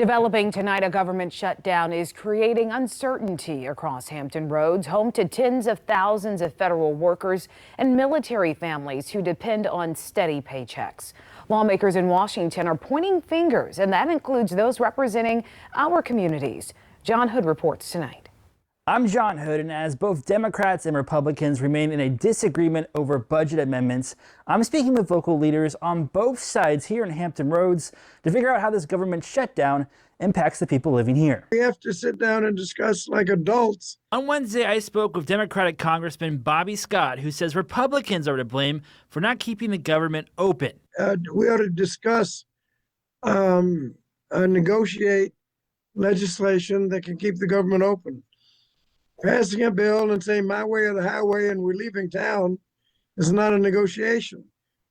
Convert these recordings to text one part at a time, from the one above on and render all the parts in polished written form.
Developing tonight, a government shutdown is creating uncertainty across Hampton Roads, home to tens of thousands of federal workers and military families who depend on steady paychecks. Lawmakers in Washington are pointing fingers, and that includes those representing our communities. John Hood reports tonight. I'm John Hood, and as both Democrats and Republicans remain in a disagreement over budget amendments, I'm speaking with local leaders on both sides here in Hampton Roads to figure out how this government shutdown impacts the people living here. We have to sit down and discuss like adults. On Wednesday, I spoke with Democratic Congressman Bobby Scott, who says Republicans are to blame for not keeping the government open. We ought to discuss, negotiate legislation that can keep the government open. Passing a bill and saying my way or the highway and we're leaving town is not a negotiation.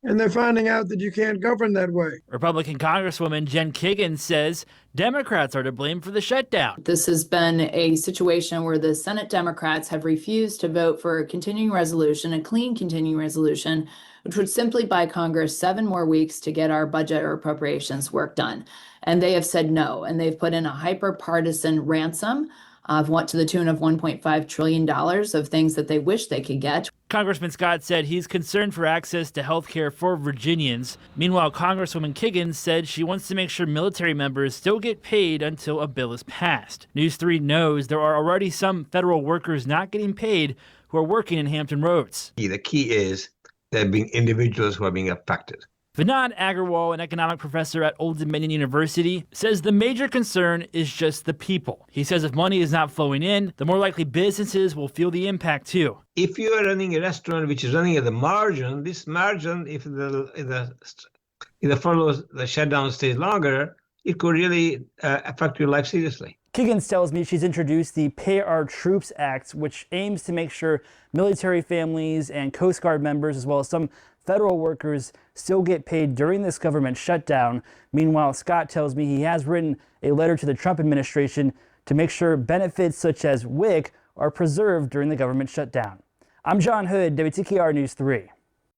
And they're finding out that you can't govern that way. Republican Congresswoman Jen Kiggin says Democrats are to blame for the shutdown. This has been a situation where the Senate Democrats have refused to vote for a continuing resolution, a clean continuing resolution, which would simply buy Congress 7 more weeks to get our budget or appropriations work done. And they have said no, and they've put in a hyper-partisan ransom of what to the tune of $1.5 trillion of things that they wish they could get. Congressman Scott said he's concerned for access to health care for Virginians. Meanwhile, Congresswoman Kiggin said she wants to make sure military members still get paid until a bill is passed. News 3 knows there are already some federal workers not getting paid who are working in Hampton Roads. The key is there being individuals who are being affected. Vinod Agarwal, an economic professor at Old Dominion University, says the major concern is just the people. He says if money is not flowing in, the more likely businesses will feel the impact too. If you are running a restaurant which is running at the margin, this margin, if the furlough, the shutdown stays longer, it could really affect your life seriously. Kiggins tells me she's introduced the Pay Our Troops Act, which aims to make sure military families and Coast Guard members, as well as some federal workers, still get paid during this government shutdown. Meanwhile, Scott tells me he has written a letter to the Trump administration to make sure benefits such as WIC are preserved during the government shutdown. I'm John Hood, WTKR News 3.